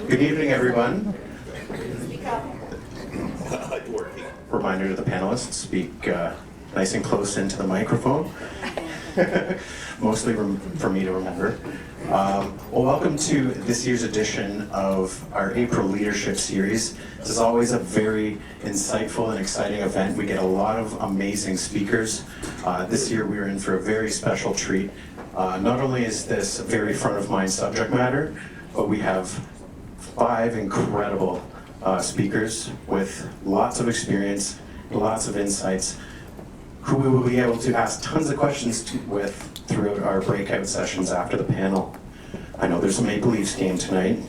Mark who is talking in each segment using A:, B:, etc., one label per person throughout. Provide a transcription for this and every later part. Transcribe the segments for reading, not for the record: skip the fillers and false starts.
A: Good evening, everyone. Reminder to the panelists, speak nice and close into the microphone. Mostly for me to remember. Well, welcome to this year's edition of our April Leadership Series. This is always a very insightful and exciting event. We get a lot of amazing speakers. This year we're in for a very special treat. Not only is this very front of mind subject matter, but we have 5 incredible speakers with lots of experience, lots of insights, who we will be able to ask tons of questions with throughout our breakout sessions after the panel. I know there's a Maple Leafs game tonight.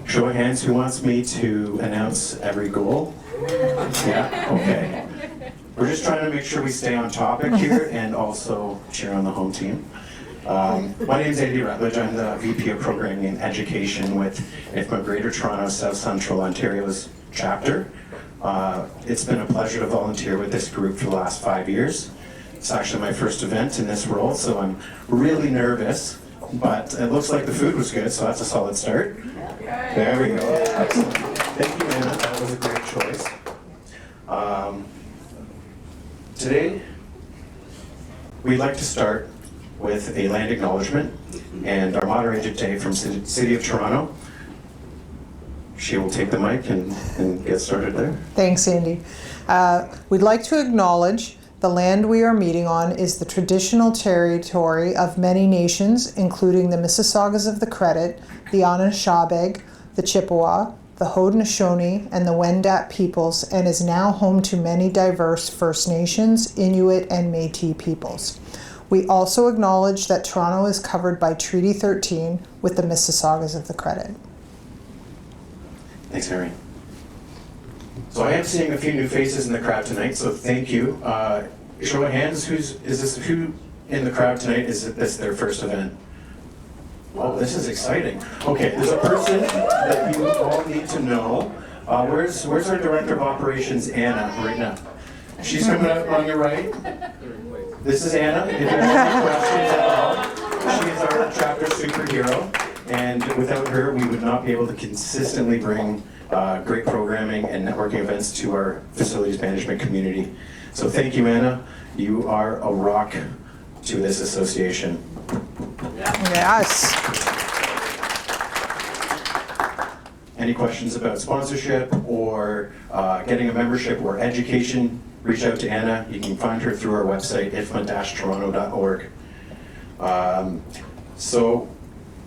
A: Show of hands, who wants me to announce every goal? Yeah, okay. We're just trying to make sure we stay on topic here and also cheer on the home team. My name is Andy Rutledge. I'm the VP of Programming and Education with IFMA Greater Toronto South Central Ontario's chapter. It's been a pleasure to volunteer with this group for the last 5 years. It's actually my first event in this role, so I'm really nervous, but it looks like the food was good, so that's a solid start. There we go. Excellent. Thank you, Anna. That was a great choice. Today, we'd like to start with a land acknowledgement, and our moderator today from City of Toronto. She will take the mic and get started there.
B: Thanks, Andy. We'd like to acknowledge the land we are meeting on is the traditional territory of many nations, including the Mississaugas of the Credit, the Anishinaabe, the Chippewa, the Haudenosaunee, and the Wendat peoples, and is now home to many diverse First Nations, Inuit, and Métis peoples. We also acknowledge that Toronto is covered by Treaty 13 with the Mississaugas of the Credit.
A: Thanks, Harry. So I am seeing a few new faces in the crowd tonight, so thank you. Show of hands, who in the crowd tonight is this their first event? Oh, this is exciting. Okay, there's a person that you all need to know. Where's our Director of Operations, Anna, right now? She's coming up on your right. This is Anna. If you have any questions at all, she is our chapter superhero, and without her, we would not be able to consistently bring great programming and networking events to our facilities management community. So thank you, Anna. You are a rock to this association.
B: Yes.
A: Any questions about sponsorship or getting a membership or education, reach out to Anna. You can find her through our website, ifma-toronto.org. So,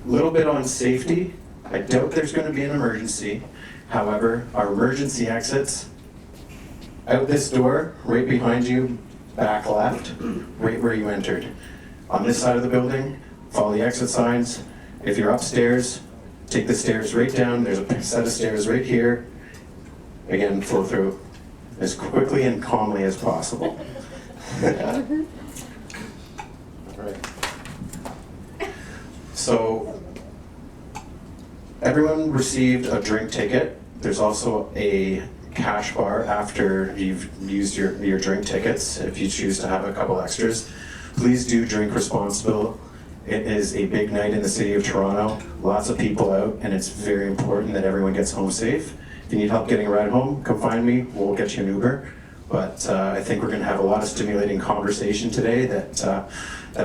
A: a little bit on safety. I doubt there's going to be an emergency. However, our emergency exits, out this door, right behind you, back left, right where you entered. On this side of the building, follow the exit signs. If you're upstairs, take the stairs right down. There's a set of stairs right here. Again, flow through as quickly and calmly as possible. All right. So, everyone received a drink ticket. There's also a cash bar after you've used your drink tickets, if you choose to have a couple extras. Please do drink responsible. It is a big night in the City of Toronto, lots of people out, and it's very important that everyone gets home safe. If you need help getting a ride home, come find me, we'll get you an Uber. But I think we're going to have a lot of stimulating conversation today that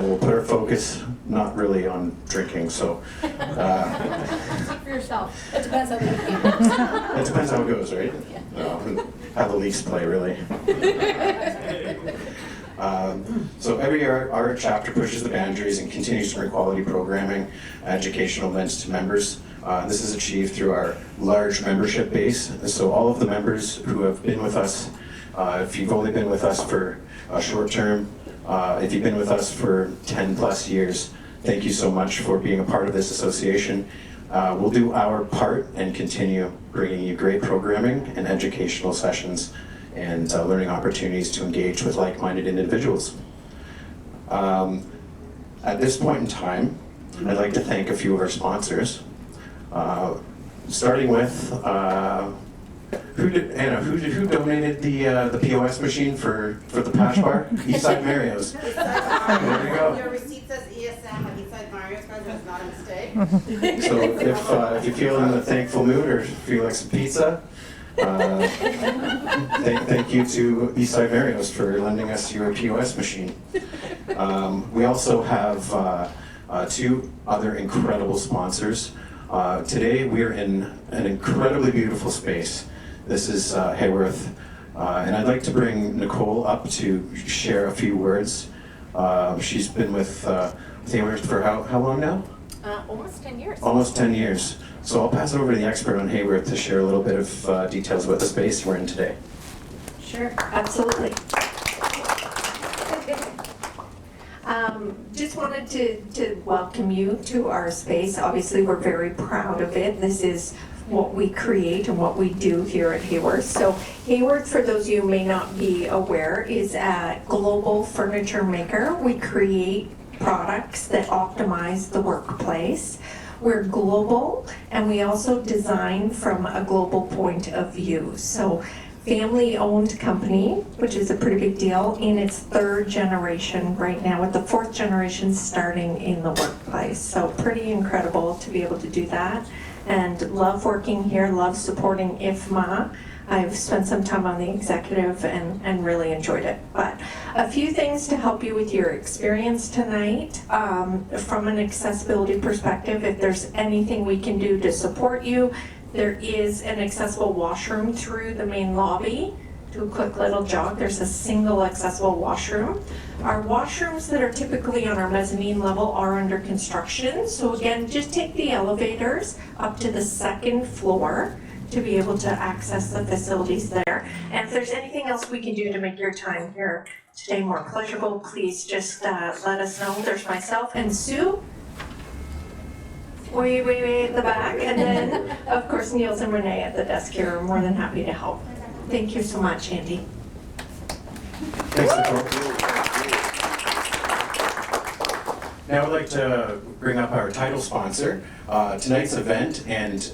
A: will put our focus not really on drinking. So
C: Speak for yourself. It depends how it
A: it depends how it goes, right?
C: Yeah.
A: How the Leafs play, really. So every year our chapter pushes the boundaries and continues to bring quality programming, educational events to members. This is achieved through our large membership base. So all of the members who have been with us, if you've only been with us for a short term, if you've been with us for 10 plus years, thank you so much for being a part of this association. We'll do our part and continue bringing you great programming and educational sessions and learning opportunities to engage with like-minded individuals. At this point in time, I'd like to thank a few of our sponsors. Starting with, who donated the POS machine for the Pash Bar? Eastside Mario's. There you go.
D: Your receipt says ESM on Eastside Mario's,
C: President is not a mistake.
A: So if you feel in a thankful mood or feel like some pizza, thank you to Eastside Mario's for lending us your POS machine. We also have two other incredible sponsors. Today we're in an incredibly beautiful space. This is Hayworth, and I'd like to bring Nicole up to share a few words. She's been with Hayworth for how long now?
C: Almost 10 years.
A: Almost 10 years. So I'll pass it over to the expert on Hayworth to share a little bit of details about the space we're in today.
D: Sure, absolutely. Just wanted to welcome you to our space. Obviously, we're very proud of it. This is what we create and what we do here at Hayworth. So Hayworth, for those of you who may not be aware, is a global furniture maker. We create products that optimize the workplace. We're global, and we also design from a global point of view. So family-owned company, which is a pretty big deal, in its third generation right now, with the fourth generation starting in the workplace. So pretty incredible to be able to do that. And love working here, love supporting IFMA. I've spent some time on the executive and really enjoyed it. But a few things to help you with your experience tonight. From an accessibility perspective, if there's anything we can do to support you, there is an accessible washroom through the main lobby. Do a quick little jog. There's a single accessible washroom. Our washrooms that are typically on our mezzanine level are under construction. So again, just take the elevators up to the second floor to be able to access the facilities there. And if there's anything else we can do to make your time here today more pleasurable, please just let us know. There's myself and Sue. Way at the back. And then, of course, Niels and Renee at the desk here are more than happy to help. Thank you so much, Andy.
A: Thanks, Nicole. Now I'd like to bring up our title sponsor, tonight's event and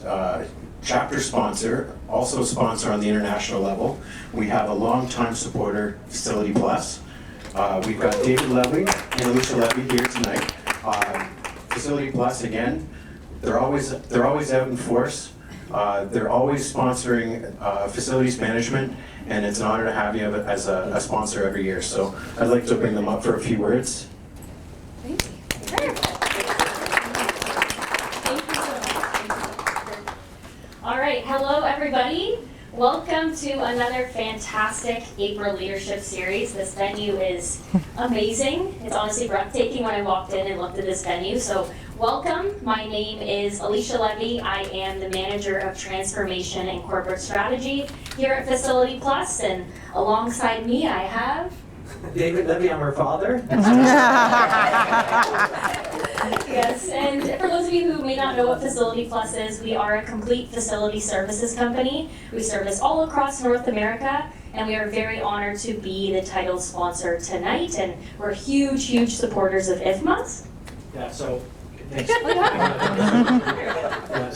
A: chapter sponsor, also sponsor on the international level. We have a longtime supporter, Facility Plus. We've got David Levy and Alicia Levy here tonight. Facility Plus, again, they're always out in force. They're always sponsoring facilities management, and it's an honor to have you as a sponsor every year. So I'd like to bring them up for a few words.
C: Thank you.
E: All right, hello everybody. Welcome to another fantastic April Leadership Series. This venue is amazing. It's honestly breathtaking when I walked in and looked at this venue. So welcome. My name is Alicia Levy. I am the Manager of Transformation and Corporate Strategy here at Facility Plus, and alongside me I have
F: David Levy, I'm her father.
E: Yes, and for those of you who may not know what Facility Plus is, we are a complete facility services company. We service all across North America, and we are very honored to be the title sponsor tonight, and we're huge supporters of IFMA.
F: Yeah, so, thanks.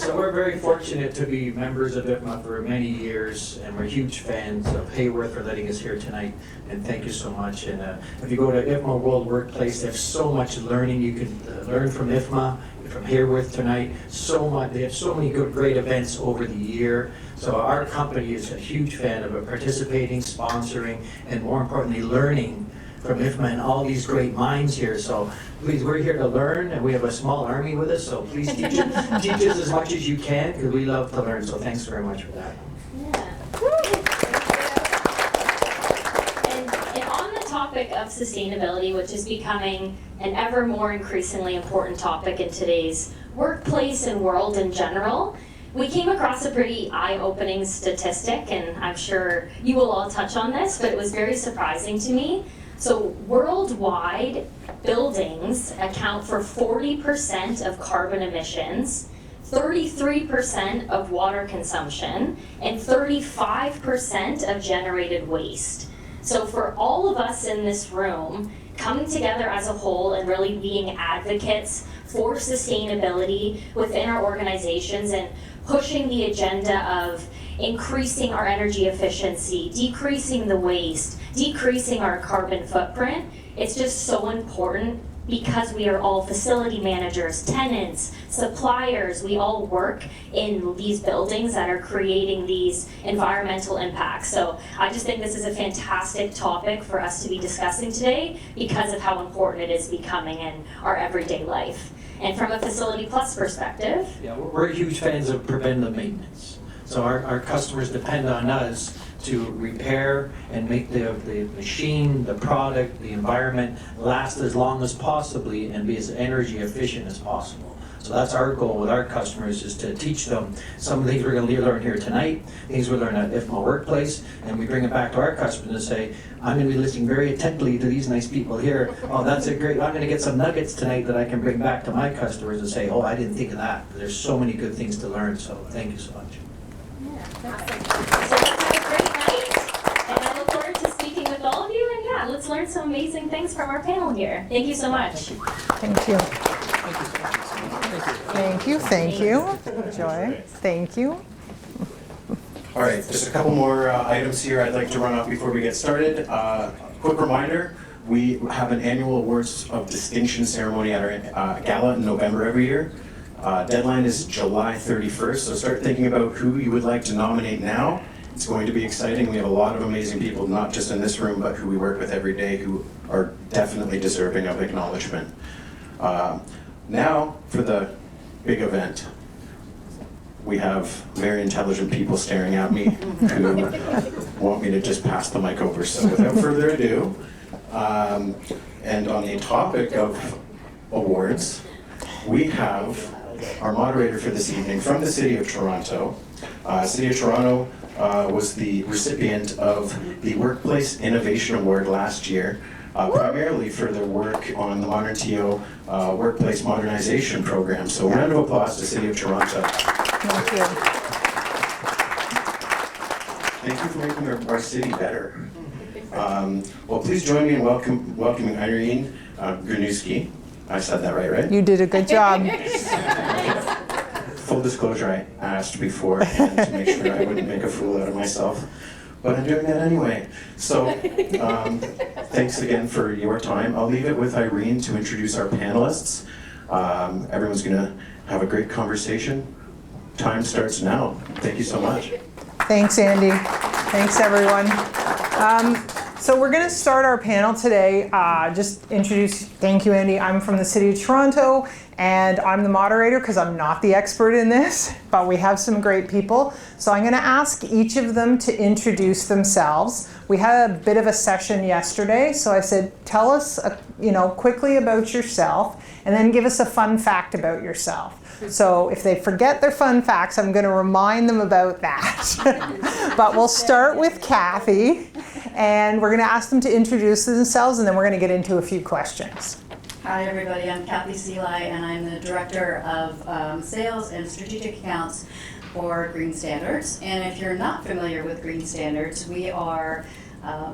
F: So we're very fortunate to be members of IFMA for many years, and we're huge fans of Hayworth for letting us here tonight, and thank you so much. And if you go to IFMA World Workplace, they have so much learning. You can learn from IFMA, from Hayworth tonight. So much. They have so many great events over the year. So our company is a huge fan of participating, sponsoring, and more importantly, learning from IFMA and all these great minds here. So please, we're here to learn, and we have a small army with us, so please teach us as much as you can, because we love to learn. So thanks very much for that.
E: And on the topic of sustainability, which is becoming an ever more increasingly important topic in today's workplace and world in general, we came across a pretty eye-opening statistic, and I'm sure you will all touch on this, but it was very surprising to me. So worldwide, buildings account for 40% of carbon emissions, 33% of water consumption, and 35% of generated waste. So for all of us in this room, coming together as a whole and really being advocates for sustainability within our organizations and pushing the agenda of increasing our energy efficiency, decreasing the waste, decreasing our carbon footprint, it's just so important because we are all facility managers, tenants, suppliers, we all work in these buildings that are creating these environmental impacts. So I just think this is a fantastic topic for us to be discussing today because of how important it is becoming in our everyday life. And from a Facility Plus perspective,
F: Yeah, we're huge fans of preventive maintenance. So our customers depend on us to repair and make the machine, the product, the environment last as long as possibly and be as energy efficient as possible. So that's our goal with our customers, is to teach them some of the things we're going to learn here tonight, things we learn at IFMA Workplace, and we bring it back to our customers and say, I'm going to be listening very attentively to these nice people here. Oh, that's a great, I'm going to get some nuggets tonight that I can bring back to my customers and say, oh, I didn't think of that. There's so many good things to learn, so thank you so much.
E: so let's have a great night. And I look forward to speaking with all of you. And yeah, let's learn some amazing things from our panel here. Thank you so much.
B: Thank you. Thank you. Joy, thank you.
A: All right, just a couple more items here I'd like to run off before we get started. Quick reminder, we have an annual Awards of Distinction ceremony at our gala in November every year. Deadline is July 31st, so start thinking about who you would like to nominate now. It's going to be exciting. We have a lot of amazing people, not just in this room, but who we work with every day, who are definitely deserving of acknowledgement. Now, for the big event. We have very intelligent people staring at me who want me to just pass the mic over. So without further ado, and on the topic of awards, we have our moderator for this evening from the City of Toronto. City of Toronto was the recipient of the Workplace Innovation Award last year, primarily for their work on the Modern TO Workplace Modernization Program. So a round of applause to City of Toronto.
B: Thank you.
A: Thank you for making our city better. Well, please join me in welcoming Irene Granuski. I said that right?
B: You did a good job.
A: Full disclosure, I asked before to make sure I wouldn't make a fool out of myself. But I'm doing that anyway. So thanks again for your time. I'll leave it with Irene to introduce our panelists. Everyone's going to have a great conversation. Time starts now. Thank you so much.
B: Thanks, Andy. Thanks, everyone. So we're going to start our panel today. Thank you, Andy. I'm from the City of Toronto, and I'm the moderator because I'm not the expert in this, but we have some great people. So I'm going to ask each of them to introduce themselves. We had a bit of a session yesterday, so I said, tell us, quickly about yourself, and then give us a fun fact about yourself. So if they forget their fun facts, I'm going to remind them about that. But we'll start with Kathy, and we're going to ask them to introduce themselves, and then we're going to get into a few questions.
G: Hi everybody, I'm Kathy Seeley, and I'm the Director of Sales and Strategic Accounts for Green Standards. And if you're not familiar with Green Standards, we are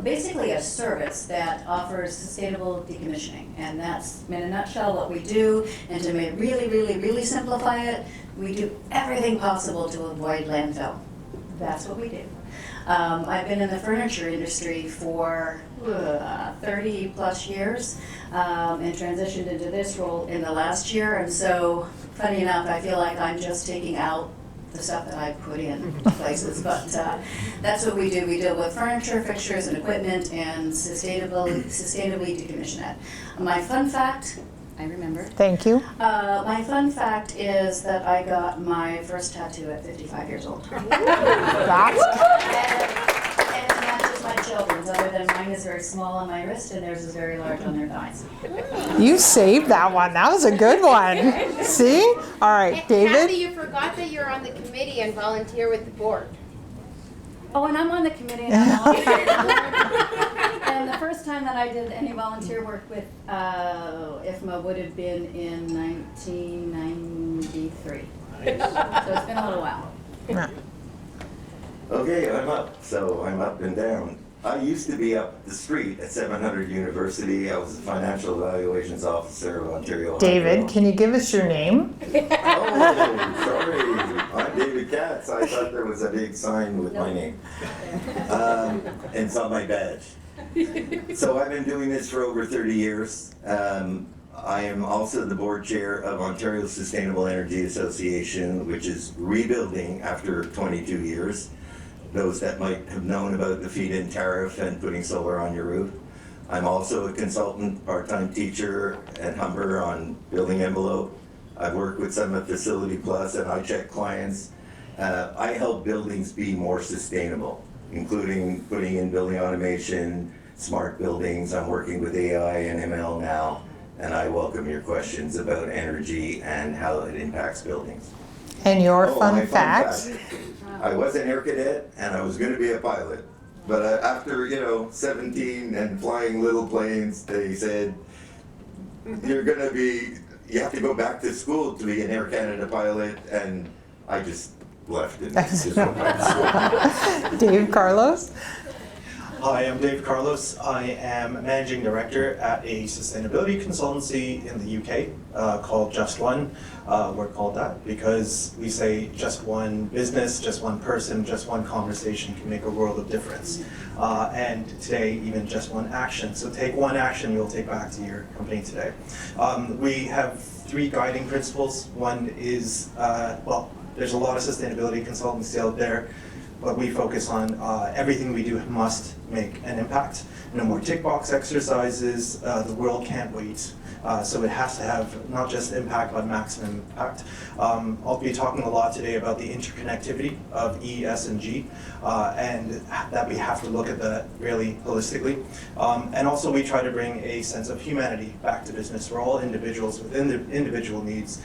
G: basically a service that offers sustainable decommissioning. And that's, in a nutshell, what we do. And to make really simplify it, we do everything possible to avoid landfill. That's what we do. I've been in the furniture industry for 30 plus years and transitioned into this role in the last year. And so, funny enough, I feel like I'm just taking out the stuff that I put in places, but that's what we do. We deal with furniture, fixtures, and equipment, and sustainably decommission it. My fun fact, I remember.
B: Thank you.
G: My fun fact is that I got my first tattoo at 55 years old.
B: That's
G: And it matches my children's, other than mine is very small on my wrist and theirs is very large on their thighs.
B: You saved that one. That was a good one. See? All right, David.
H: Kathy, you forgot that you're on the committee and volunteer with the board.
G: Oh, and I'm on the committee and I'm on the board. And the first time that I did any volunteer work with IFMA would have been in 1993. So it's been a little while.
B: Yeah.
I: Okay, I'm up. So I'm up and down. I used to be up the street at 700 University. I was the financial evaluations officer of Ontario.
B: David,
I: Hydro.
B: can you give us your name?
I: Oh, sorry. I'm David Katz. I thought there was a big sign with my name. And it's on my badge. So I've been doing this for over 30 years. I am also the board chair of Ontario Sustainable Energy Association, which is rebuilding after 22 years. Those that might have known about the feed-in tariff and putting solar on your roof. I'm also a consultant, part-time teacher at Humber on building envelope. I've worked with some at Facility Plus and I check clients. I help buildings be more sustainable, including putting in building automation, smart buildings. I'm working with AI and ML now, and I welcome your questions about energy and how it impacts buildings.
B: And your
I: Oh,
B: fun
I: my
B: fact?
I: I was an air cadet and I was going to be a pilot. But after, 17 and flying little planes, they said, you have to go back to school to be an Air Canada pilot. And I just left and just went back to school.
B: Dave Carlos?
J: Hi, I'm Dave Carlos. I am Managing Director at a sustainability consultancy in the UK called Just One. We're called that because we say just one business, just one person, just one conversation can make a world of difference. And today, even just one action. So take one action you'll take back to your company today. We have 3 guiding principles. One is, there's a lot of sustainability consultancy out there, but we focus on everything we do must make an impact. No more tick box exercises. The world can't wait. So it has to have not just impact, but maximum impact. I'll be talking a lot today about the interconnectivity of E, S, and G, and that we have to look at that really holistically. And also we try to bring a sense of humanity back to business. We're all individuals with individual needs.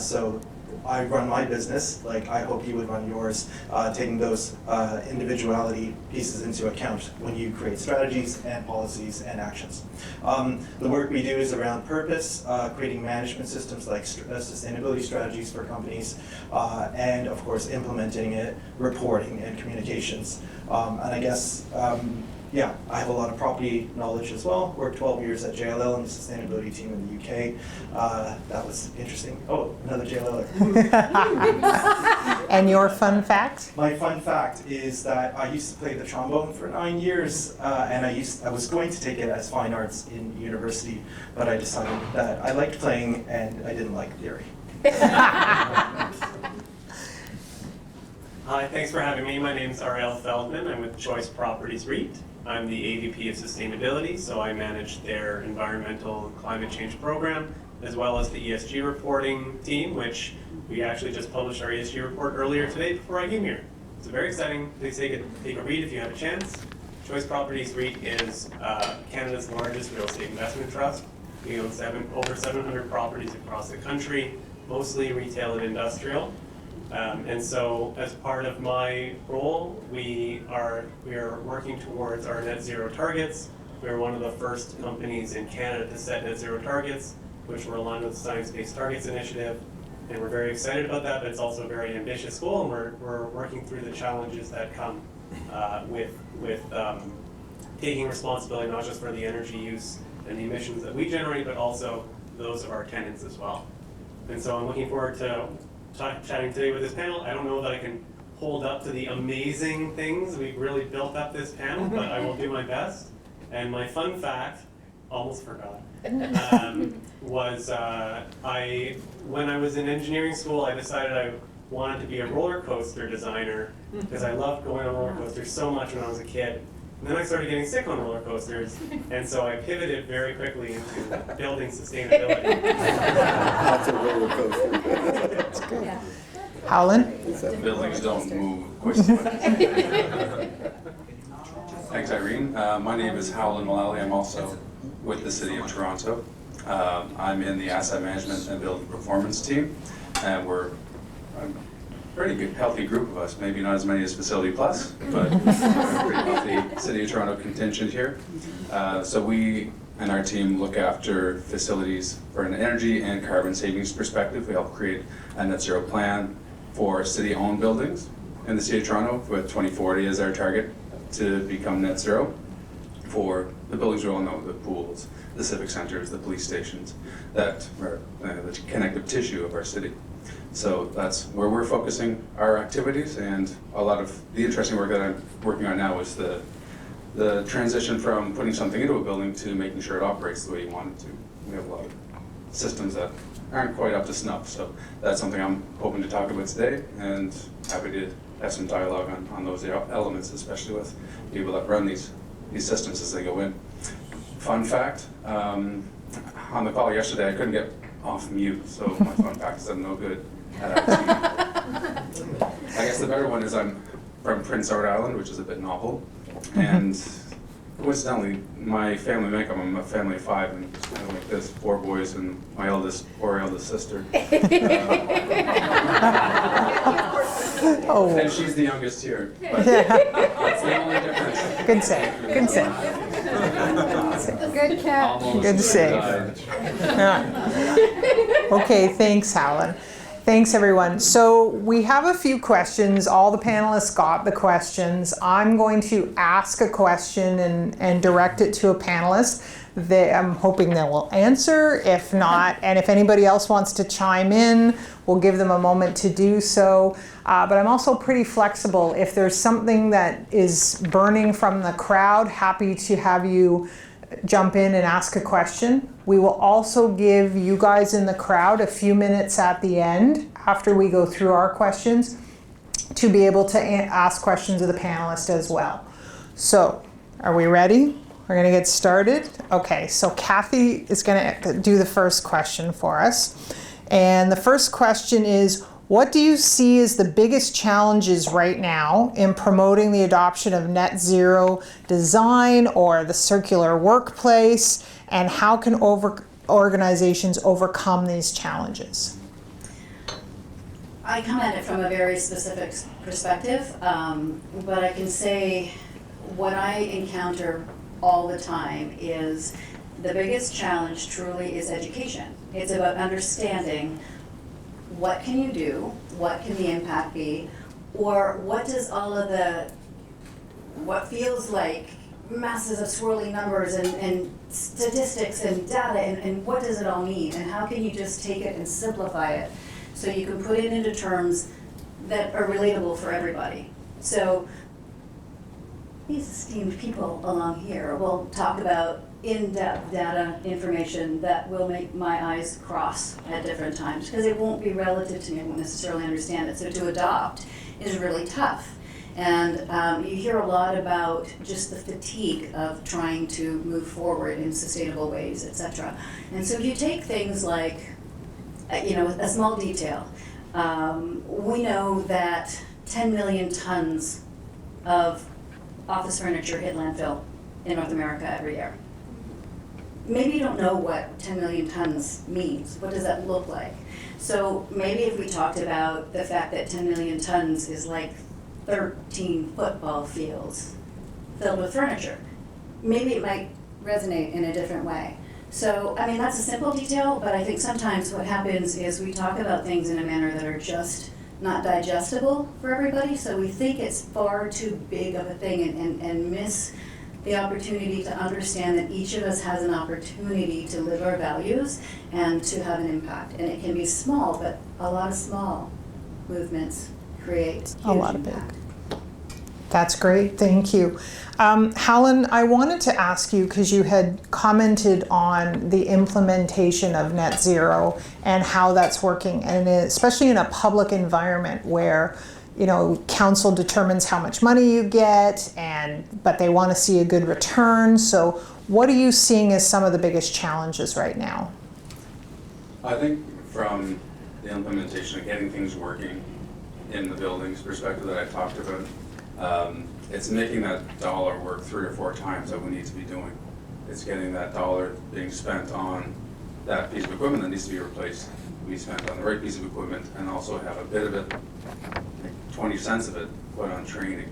J: So I run my business, like I hope you would run yours, taking those individuality pieces into account when you create strategies and policies and actions. The work we do is around purpose, creating management systems like sustainability strategies for companies, and of course implementing it, reporting, and communications. And I guess, yeah, I have a lot of property knowledge as well. Worked 12 years at JLL in the sustainability team in the UK. That was interesting. Oh, another JLLer.
B: And your fun fact?
J: My fun fact is that I used to play the trombone for 9 years, and I was going to take it as fine arts in university, but I decided that I liked playing and I didn't like theory.
K: Hi, thanks for having me. My name is Ariel Feldman. I'm with Choice Properties REIT. I'm the AVP of Sustainability, so I manage their environmental and climate change program, as well as the ESG reporting team, which we actually just published our ESG report earlier today before I came here. It's very exciting. Please take a read if you have a chance. Choice Properties REIT is Canada's largest real estate investment trust. We own over 700 properties across the country, mostly retail and industrial. And so as part of my role, we are working towards our net zero targets. We're one of the first companies in Canada to set net zero targets, which were aligned with the Science Based Targets Initiative. And we're very excited about that, but it's also a very ambitious goal, and we're working through the challenges that come with taking responsibility not just for the energy use and the emissions that we generate, but also those of our tenants as well. And so I'm looking forward to chatting today with this panel. I don't know that I can hold up to the amazing things we've really built up this panel, but I will do my best. And my fun fact, almost forgot, was when I was in engineering school, I decided I wanted to be a roller coaster designer because I loved going on roller coasters so much when I was a kid. And then I started getting sick on roller coasters, and so I pivoted very quickly into building sustainability.
I: That's a roller coaster.
B: That's good. Yeah. Howlin?
L: Buildings don't move quick. Thanks, Irene. My name is Howlin Mullally. I'm also with the City of Toronto. I'm in the asset management and building performance team, and we're a pretty good, healthy group of us. Maybe not as many as Facility Plus, but we're a pretty healthy City of Toronto contingent here. So we and our team look after facilities for an energy and carbon savings perspective. We help create a net zero plan for city-owned buildings in the City of Toronto with 2040 as our target to become net zero for the buildings we all know, the pools, the civic centers, the police stations, that are the connective tissue of our city. So that's where we're focusing our activities, and a lot of the interesting work that I'm working on now is the transition from putting something into a building to making sure it operates the way you want it to. we have a lot of systems that aren't quite up to snuff. So that's something I'm hoping to talk about today, and happy to have some dialogue on those elements, especially with people that run these systems as they go in. Fun fact, on the call yesterday, I couldn't get off mute, so my fun fact is I'm no good at acting. I guess the better one is I'm from Prince Edward Island, which is a bit novel, and coincidentally, my family makeup, I'm a family of 5, and kind of like this, 4 boys and my poor eldest sister.
B: Oh.
L: And she's the youngest here. But that's the only difference.
B: Good save. Good save.
H: Good catch.
L: Almost
B: Good save.
L: died.
B: Yeah. Okay, thanks, Helen. Thanks, everyone. So we have a few questions. All the panelists got the questions. I'm going to ask a question and direct it to a panelist. I'm hoping they will answer. If not, and if anybody else wants to chime in, we'll give them a moment to do so. But I'm also pretty flexible. If there's something that is burning from the crowd, happy to have you jump in and ask a question. We will also give you guys in the crowd a few minutes at the end after we go through our questions to be able to ask questions of the panelists as well. So, are we ready? We're going to get started. Okay, so Kathy is going to do the first question for us. And the first question is, what do you see as the biggest challenges right now in promoting the adoption of net zero design or the circular workplace, and how can organizations overcome these challenges?
G: I come at it from a very specific perspective, but I can say what I encounter all the time is the biggest challenge truly is education. It's about understanding what can you do, what can the impact be, or what does all of what feels like masses of swirling numbers and statistics and data, and what does it all mean, and how can you just take it and simplify it so you can put it into terms that are relatable for everybody. So these esteemed people along here will talk about in-depth data information that will make my eyes cross at different times because it won't be relative to me. I won't necessarily understand it. So to adopt is really tough. And you hear a lot about just the fatigue of trying to move forward in sustainable ways, et cetera. And so if you take things like, a small detail, we know that 10 million tons of office furniture hit landfill in North America every year. Maybe you don't know what 10 million tons means. What does that look like? So maybe if we talked about the fact that 10 million tons is like 13 football fields filled with furniture, maybe it might resonate in a different way. So, I mean, that's a simple detail, but I think sometimes what happens is we talk about things in a manner that are just not digestible for everybody, so we think it's far too big of a thing and miss the opportunity to understand that each of us has an opportunity to live our values and to have an impact. And it can be small, but a lot of small movements create huge
B: A lot of
G: impact.
B: That's great, thank you. Helen, I wanted to ask you, because you had commented on the implementation of net zero and how that's working, and especially in a public environment where council determines how much money you get, but they want to see a good return. So what are you seeing as some of the biggest challenges right now?
L: I think from the implementation of getting things working in the buildings perspective that I talked about, it's making that dollar work 3 or 4 times that we need to be doing. It's getting that dollar being spent on that piece of equipment that needs to be replaced, be spent on the right piece of equipment, and also have a bit of it, like 20 cents of it, put on training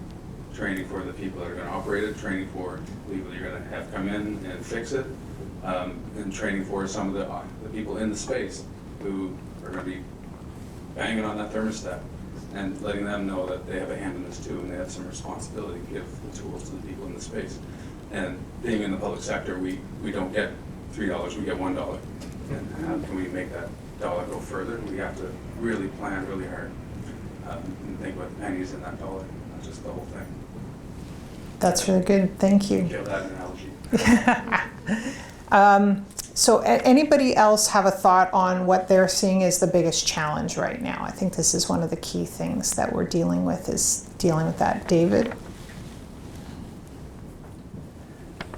L: for the people that are going to operate it, training for the people you're going to have come in and fix it, and training for some of the people in the space who are going to be banging on that thermostat, and letting them know that they have a hand in this too, and they have some responsibility to give the tools to the people in the space. And being in the public sector, we don't get $3, we get $1. And how can we make that dollar go further? We have to really plan really hard and think about pennies in that dollar, not just the whole thing.
B: That's really good, thank you.
L: Kill that analogy.
B: So anybody else have a thought on what they're seeing as the biggest challenge right now? I think this is one of the key things that we're dealing with, is dealing with that. David?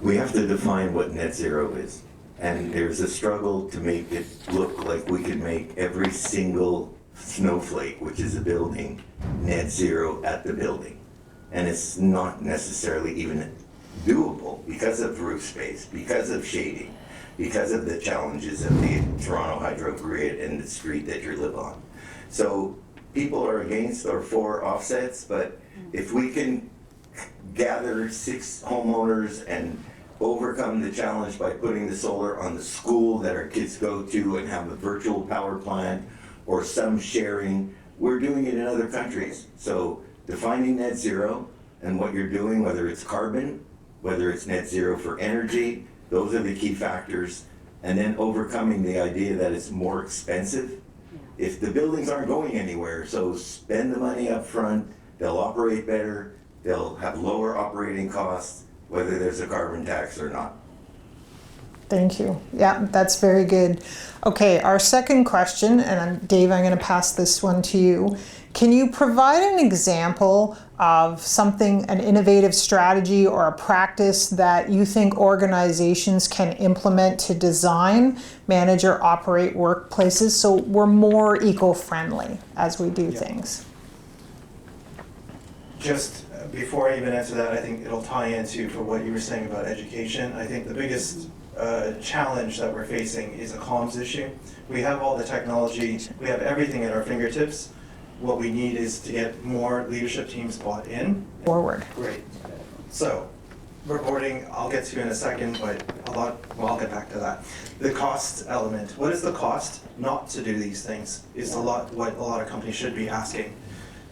I: We have to define what net zero is. And there's a struggle to make it look like we can make every single snowflake, which is a building, net zero at the building. And it's not necessarily even doable because of roof space, because of shading, because of the challenges of the Toronto hydro grid and the street that you live on. So people are against or for offsets, but if we can gather 6 homeowners and overcome the challenge by putting the solar on the school that our kids go to and have a virtual power plant or some sharing, we're doing it in other countries. So defining net zero and what you're doing, whether it's carbon, whether it's net zero for energy, those are the key factors. And then overcoming the idea that it's more expensive. If the buildings aren't going anywhere, so spend the money up front, they'll operate better, they'll have lower operating costs, whether there's a carbon tax or not.
B: Thank you. Yeah, that's very good. Okay, our second question, and Dave, I'm going to pass this one to you. Can you provide an example of something, an innovative strategy or a practice that you think organizations can implement to design, manage, or operate workplaces so we're more eco-friendly as we do things?
J: Just before I even answer that, I think it'll tie into for what you were saying about education. I think the biggest challenge that we're facing is a comms issue. We have all the technology, we have everything at our fingertips. What we need is to get more leadership teams bought in.
B: Forward.
J: Great. So, reporting, I'll get to in a second, but I'll get back to that. The cost element. What is the cost not to do these things is what a lot of companies should be asking.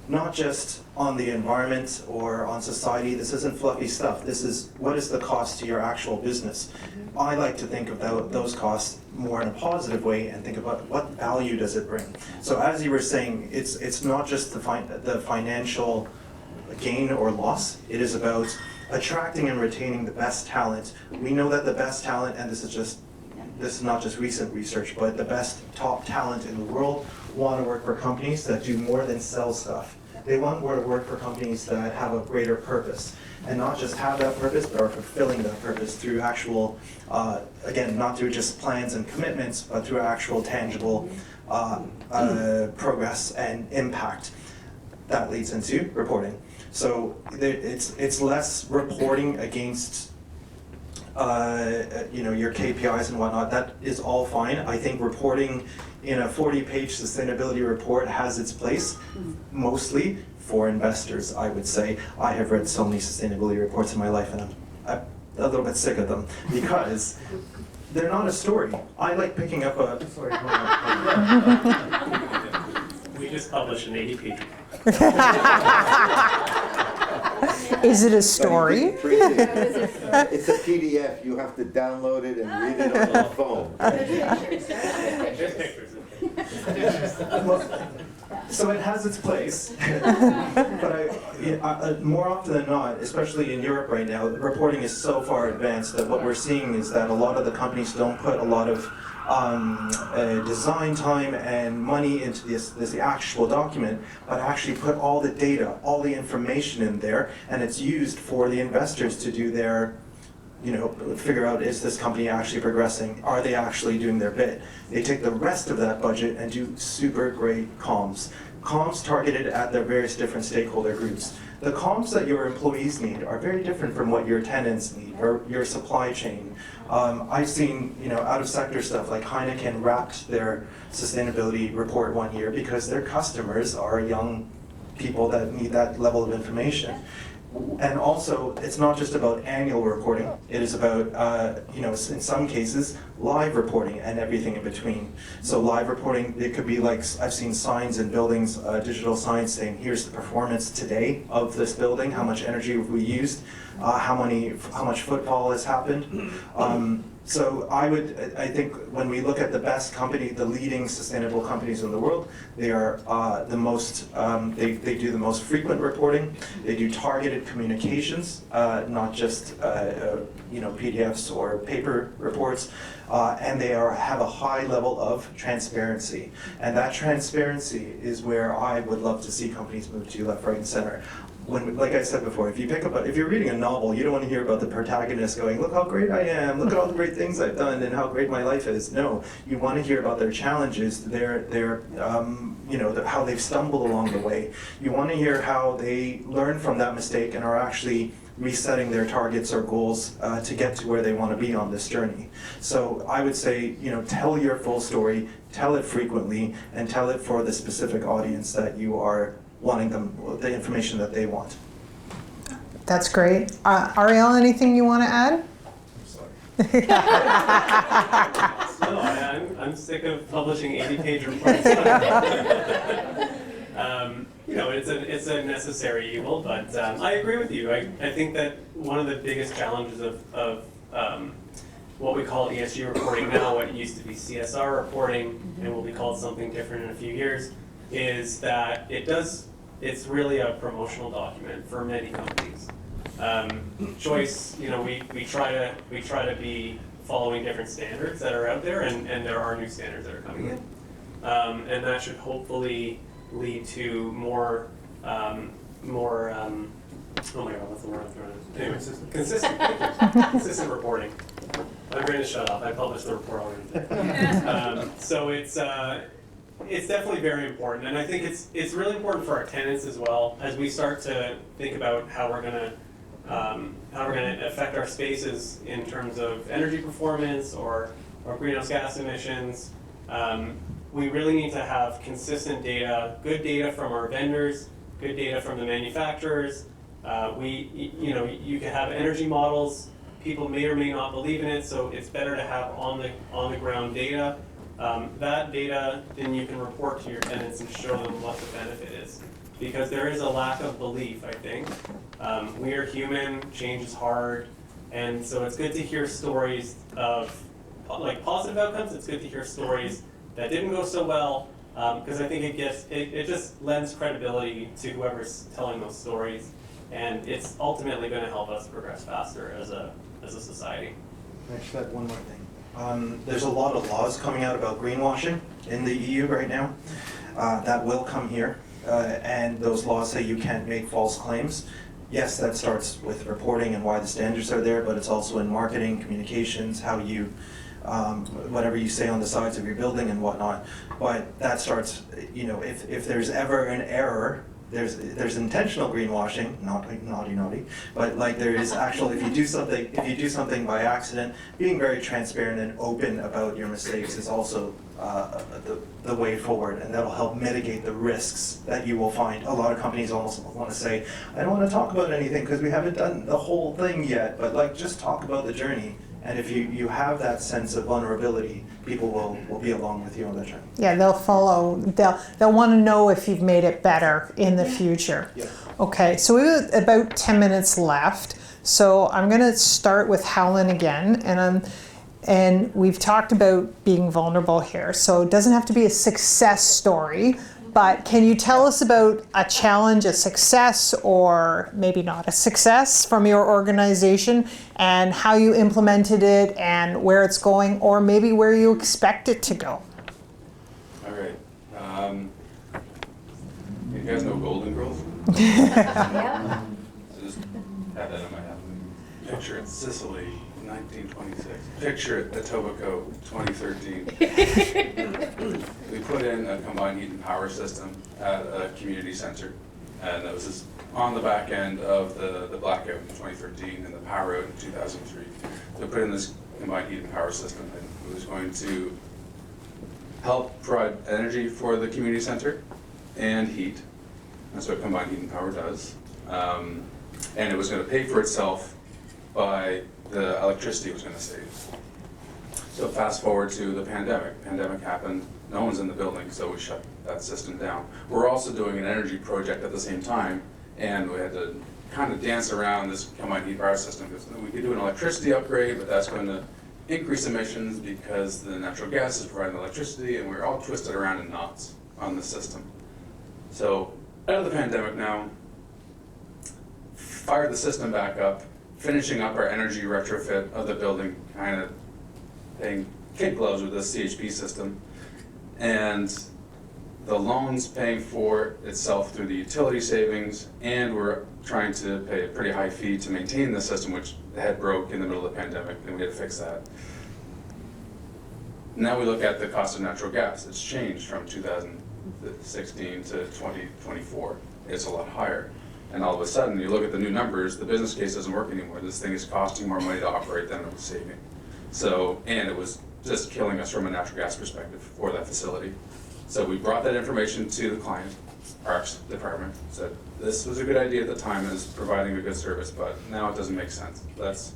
J: Not just on the environment or on society. This isn't fluffy stuff. This is, what is the cost to your actual business? I like to think of those costs more in a positive way and think about what value does it bring. So as you were saying, it's not just the financial gain or loss. It is about attracting and retaining the best talent. We know that the best talent, and this is not just recent research, but the best top talent in the world want to work for companies that do more than sell stuff. They want to work for companies that have a greater purpose, and not just have that purpose, but are fulfilling that purpose through actual, again, not through just plans and commitments, but through actual tangible progress and impact. That leads into reporting. So it's less reporting against your KPIs and whatnot. That is all fine. I think reporting in a 40-page sustainability report has its place, mostly for investors, I would say. I have read so many sustainability reports in my life, and I'm a little bit sick of them because they're not a story. I like picking up a... Sorry,
K: We just published an 80-page.
B: Is it a story?
I: It's a PDF. You have to download it and read it on your phone.
K: There's pictures.
J: So it has its place, but more often than not, especially in Europe right now, reporting is so far advanced that what we're seeing is that a lot of the companies don't put a lot of design time and money into this actual document, but actually put all the data, all the information in there, and it's used for the investors to do their, figure out, is this company actually progressing? Are they actually doing their bit? They take the rest of that budget and do super great comms. Comms targeted at their various different stakeholder groups. The comms that your employees need are very different from what your tenants need or your supply chain. I've seen, out of sector stuff like Heineken wrapped their sustainability report one year because their customers are young people that need that level of information. And also, it's not just about annual reporting. It is about, in some cases, live reporting and everything in between. So live reporting, it could be like, I've seen signs in buildings, digital signs saying, here's the performance today of this building, how much energy have we used, how much footfall has happened. So I think when we look at the best company, the leading sustainable companies in the world, they are the most, they do the most frequent reporting. They do targeted communications, not just PDFs or paper reports, and they have a high level of transparency. And that transparency is where I would love to see companies move to left, right, and center. Like I said before, if you're reading a novel, you don't want to hear about the protagonist going, look how great I am, look at all the great things I've done and how great my life is. No, you want to hear about their challenges, how they've stumbled along the way. You want to hear how they learn from that mistake and are actually resetting their targets or goals to get to where they want to be on this journey. So I would say, tell your full story, tell it frequently, and tell it for the specific audience that you are wanting them the information that they want.
B: That's great. Ariel, anything you want to add?
K: No, I'm sick of publishing 80-page reports. It's a necessary evil, but I agree with you. I think that one of the biggest challenges of what we call ESG reporting now, what used to be CSR reporting, and will be called something different in a few years, is that it's really a promotional document for many companies. Choice, we try to be following different standards that are out there, and there are new standards that are coming in. And that should hopefully lead to more, oh my God, what's the word I'm throwing at? Anyway, consistent reporting. My brain is shut off. I published the report already. So it's definitely very important, and I think it's really important for our tenants as well, as we start to think about how we're gonna affect our spaces in terms of energy performance or greenhouse gas emissions. We really need to have consistent data, good data from our vendors, good data from the manufacturers. You can have energy models. People may or may not believe in it, so it's better to have on the ground data. That data, then you can report to your tenants and show them what the benefit is. Because there is a lack of belief, I think. We are human, change is hard, and so it's good to hear stories of positive outcomes. It's good to hear stories that didn't go so well, because I think it just lends credibility to whoever's telling those stories, and it's ultimately going to help us progress faster as a society.
J: Can I just add one more thing? There's a lot of laws coming out about greenwashing in the EU right now. That will come here, and those laws say you can't make false claims. Yes, that starts with reporting and why the standards are there, but it's also in marketing, communications, how you, whatever you say on the sides of your building and whatnot. But that starts, if there's ever an error, there's intentional greenwashing, not naughty, but there is actual, if you do something by accident, being very transparent and open about your mistakes is also the way forward, and that'll help mitigate the risks that you will find. A lot of companies almost want to say, I don't want to talk about anything because we haven't done the whole thing yet, but just talk about the journey. And if you have that sense of vulnerability, people will be along with you on that journey.
B: Yeah, they'll follow. They'll want to know if you've made it better in the future.
J: Yeah.
B: Okay, so we have about 10 minutes left. So I'm going to start with Helen again, and we've talked about being vulnerable here. So it doesn't have to be a success story, but can you tell us about a challenge, a success, or maybe not a success from your organization, and how you implemented it and where it's going, or maybe where you expect it to go?
L: All right. You guys know Golden Girls?
H: Yeah.
L: So just have that in my head. Picture it, Sicily, 1926. Picture it, Etobicoke, 2013. We put in a combined heat and power system at a community center, and that was just on the back end of the blackout in 2013 and the power out in 2003. So we put in this combined heat and power system, and it was going to help provide energy for the community center and heat. That's what combined heat and power does. And it was going to pay for itself by the electricity it was going to save. So fast forward to the pandemic. Pandemic happened, no one's in the building, so we shut that system down. We're also doing an energy project at the same time, and we had to kind of dance around this combined heat power system, because we could do an electricity upgrade, but that's going to increase emissions because the natural gas is providing electricity, and we're all twisted around in knots on the system. So out of the pandemic now, fired the system back up, finishing up our energy retrofit of the building, kind of paying kid gloves with the CHP system, and the loan's paying for itself through the utility savings, and we're trying to pay a pretty high fee to maintain the system, which had broke in the middle of the pandemic, and we had to fix that. Now we look at the cost of natural gas. It's changed from 2016 to 2024. It's a lot higher. And all of a sudden, you look at the new numbers, the business case doesn't work anymore. This thing is costing more money to operate than it was saving. So, and it was just killing us from a natural gas perspective for that facility. So we brought that information to the client, Parks Department, said, this was a good idea at the time and is providing a good service, but now it doesn't make sense. Let's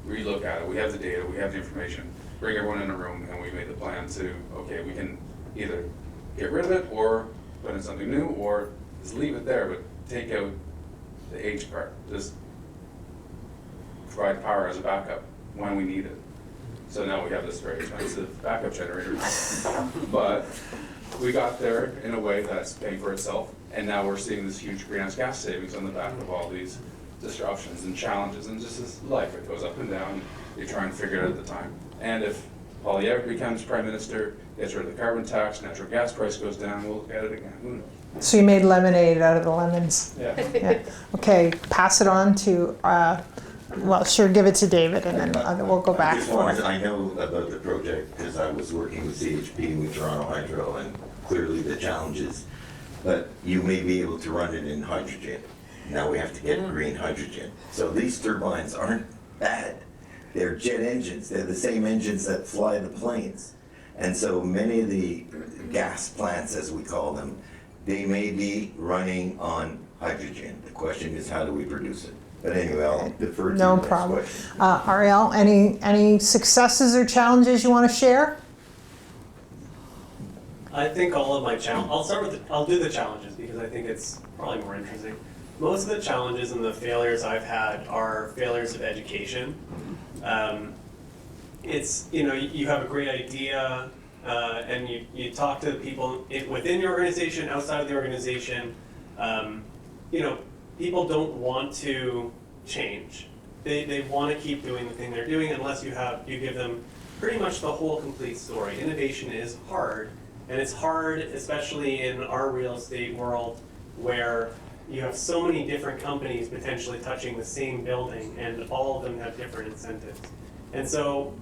L: relook at it. We have the data, we have the information, bring everyone in a room, and we made the plan to, okay, we can either get rid of it or put in something new, or just leave it there, but take out the H part. Just provide power as a backup when we need it. So now we have this very expensive backup generator. But we got there in a way that's paying for itself, and now we're seeing this huge greenhouse gas savings on the back of all these disruptions and challenges, and just this life, it goes up and down. You try and figure it out at the time. And if Poilievre becomes prime minister, gets rid of the carbon tax, natural gas price goes down, we'll look at it again. Who knows?
B: So you made lemonade out of the lemons.
L: Yeah.
B: Yeah. Okay, pass it on to, well, sure, give it to David, and then we'll go back.
I: I know about the project because I was working with CHP with Toronto Hydro, and clearly the challenges. But you may be able to run it in hydrogen. Now we have to get green hydrogen. So these turbines aren't bad. They're jet engines. They're the same engines that fly the planes. And so many of the gas plants, as we call them, they may be running on hydrogen. The question is, how do we produce it? But anyway, I'll defer to
B: No
I: the next
B: problem.
I: question.
B: Ariel, any successes or challenges you want to share?
K: I think all of my I'll do the challenges because I think it's probably more interesting. Most of the challenges and the failures I've had are failures of education. It's, you have a great idea, and you talk to the people within your organization, outside of the organization. People don't want to change. They want to keep doing the thing they're doing unless you give them pretty much the whole complete story. Innovation is hard, and it's hard, especially in our real estate world, where you have so many different companies potentially touching the same building, and all of them have different incentives. And so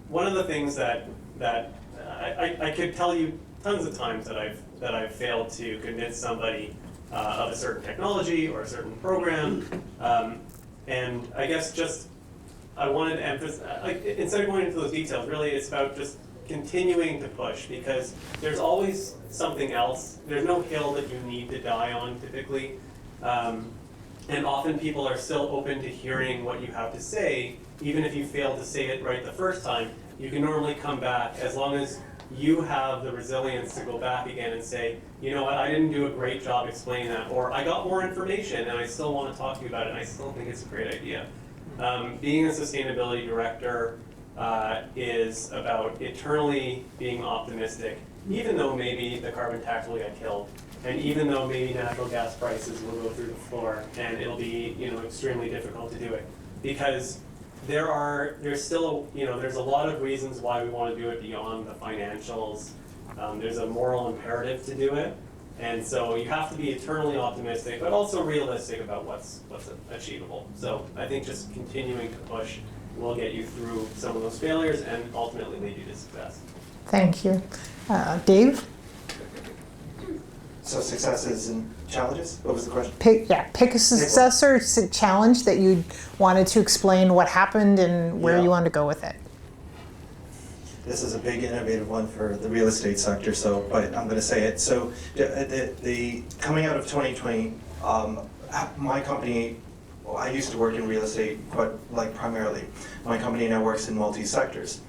K: one of the things that I could tell you tons of times that I've failed to convince somebody of a certain technology or a certain program, and I guess I wanted to emphasize, instead of going into those details, really it's about just continuing to push, because there's always something else. There's no hill that you need to die on typically, and often people are still open to hearing what you have to say. Even if you fail to say it right the first time, you can normally come back, as long as you have the resilience to go back again and say, you know what, I didn't do a great job explaining that, or I got more information and I still want to talk to you about it, and I still think it's a great idea. Being a sustainability director is about eternally being optimistic, even though maybe the carbon tax will get killed, and even though maybe natural gas prices will go through the floor, and it'll be extremely difficult to do it, because there's still there's a lot of reasons why we want to do it beyond the financials. There's a moral imperative to do it, and so you have to be eternally optimistic, but also realistic about what's achievable. So I think just continuing to push will get you through some of those failures and ultimately lead you to success.
B: Thank you. Dave?
J: So successes and challenges? What was the question?
B: Pick a success or challenge that you wanted to explain what happened and where you want to go with it.
J: This is a big innovative one for the real estate sector, but I'm going to say it. So the coming out of 2020, my company, I used to work in real estate, but primarily. My company now works in multi-sectors.